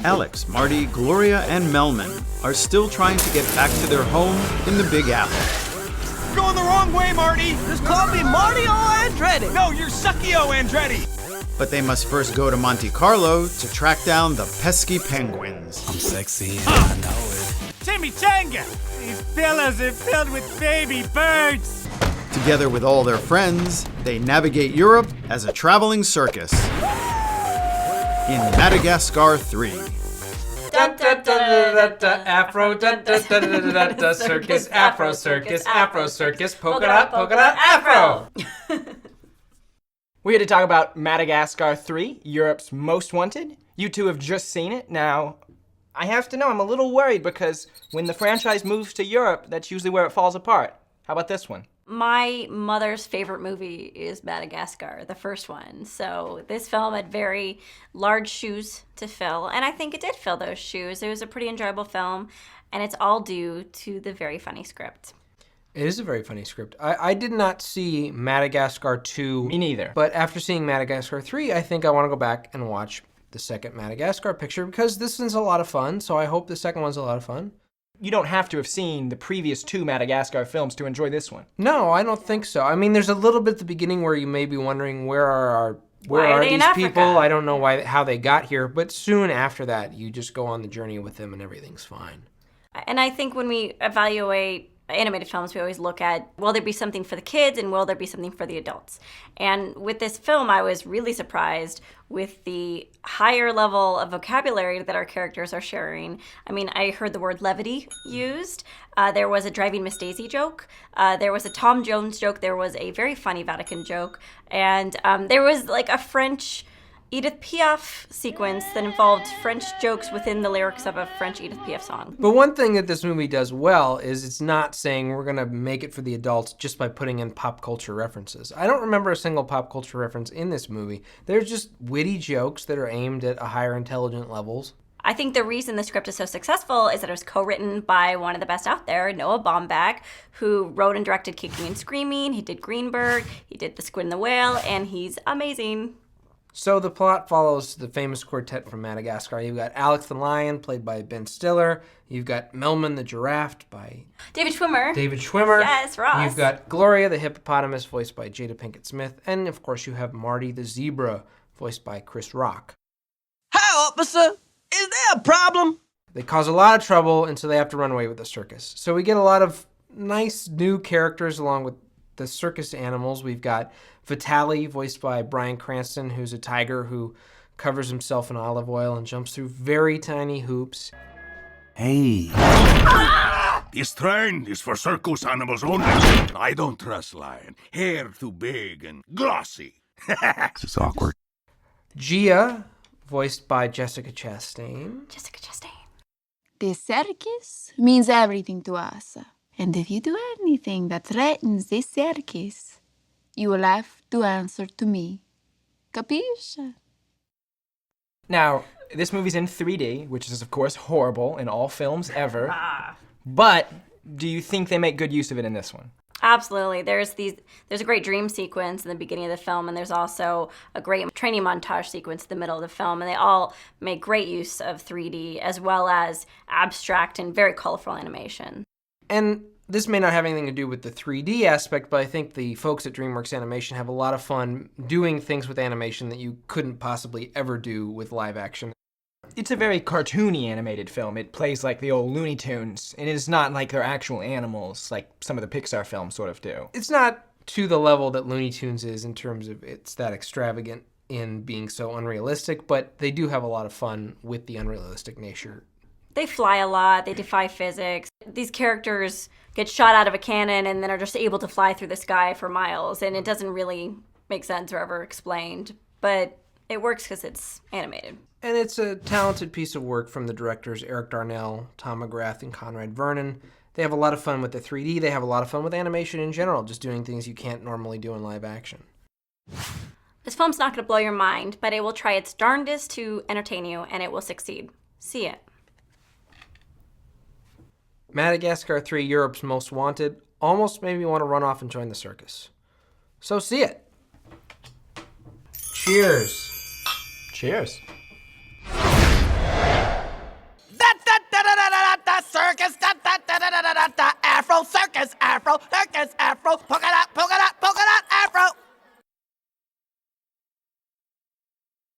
Alex, Marty, Gloria, and Melman are still trying to get back to their home in the Big Apple. You're going the wrong way, Marty! Just call me Marty or Andretti! No, you're Suckio Andretti! But they must first go to Monte Carlo to track down the pesky penguins. I'm sexy, I know it. Chimichanga! These pillows are filled with baby birds! Together with all their friends, they navigate Europe as a traveling circus. In Madagascar 3. Afro, circus, Afro, circus, Afro, circus, polka dot, Afro! We're here to talk about Madagascar 3, Europe's Most Wanted. You two have just seen it. Now, I have to know, I'm a little worried because when the franchise moves to Europe, that's usually where it falls apart. How about this one? My mother's favorite movie is Madagascar, the first one. So this film had very large shoes to fill, and I think it did fill those shoes. It was a pretty enjoyable film, and it's all due to the very funny script. It is a very funny script. I did not see Madagascar 2. Me neither. But after seeing Madagascar 3, I think I want to go back and watch the second Madagascar picture because this one's a lot of fun, so I hope the second one's a lot of fun. You don't have to have seen the previous 2 Madagascar films to enjoy this one. No, I don't think so. I mean, there's a little bit at the beginning where you may be wondering where are these people? I don't know how they got here, but soon after that, you just go on the journey with them and everything's fine. And I think when we evaluate animated films, we always look at, will there be something for the kids and will there be something for the adults? And with this film, I was really surprised with the higher level of vocabulary that our characters are sharing. I mean, I heard the word levity used. There was a Driving Miss Daisy joke. There was a Tom Jones joke. There was a very funny Vatican joke. And there was like a French Edith Piaf sequence that involved French jokes within the lyrics of a French Edith Piaf song. But one thing that this movie does well is it's not saying we're going to make it for the adults just by putting in pop culture references. I don't remember a single pop culture reference in this movie. There's just witty jokes that are aimed at a higher intelligent levels. I think the reason the script is so successful is that it was co-written by one of the best out there, Noah Baumbach, who wrote and directed Kicking and Screaming. He did Greenberg, he did The Squid and the Whale, and he's amazing. So the plot follows the famous quartet from Madagascar. You've got Alex the Lion, played by Ben Stiller. You've got Melman the Giraffe by David Schwimmer. Yes, Ross. You've got Gloria the Hippopotamus, voiced by Jada Pinkett Smith. And, of course, you have Marty the Zebra, voiced by Chris Rock. Hi, officer. Is there a problem? They cause a lot of trouble, and so they have to run away with the circus. So we get a lot of nice new characters along with the circus animals. We've got Vitaly, voiced by Bryan Cranston, who's a tiger who covers himself in olive oil and jumps through very tiny hoops. Hey. This train is for circus animals only. I don't trust lion. Hair too big and glossy. This is awkward. Gia, voiced by Jessica Chastain. This circus means everything to us. And if you do anything that threatens this circus, you will have to answer to me. Capisce? Now, this movie's in 3D, which is, of course, horrible in all films ever. But do you think they make good use of it in this one? Absolutely. There's a great dream sequence in the beginning of the film, and there's also a great training montage sequence in the middle of the film, and they all make great use of 3D as well as abstract and very colorful animation. And this may not have anything to do with the 3D aspect, but I think the folks at DreamWorks Animation have a lot of fun doing things with animation that you couldn't possibly ever do with live action. It's a very cartoony animated film. It plays like the old Looney Tunes, and it's not like they're actual animals like some of the Pixar films sort of do. It's not to the level that Looney Tunes is in terms of it's that extravagant in being so unrealistic, but they do have a lot of fun with the unrealistic nature. They fly a lot, they defy physics. These characters get shot out of a cannon and then are just able to fly through the sky for miles, and it doesn't really make sense or ever explained, but it works because it's animated. And it's a talented piece of work from the directors Eric Darnell, Tom McGrath, and Conrad Vernon. They have a lot of fun with the 3D. They have a lot of fun with animation in general, just doing things you can't normally do in live action. This film's not going to blow your mind, but it will try its darndest to entertain you, and it will succeed. See it. Madagascar 3, Europe's Most Wanted, almost made me want to run off and join the circus. So see it. Cheers. Cheers. circus afro, polka dot,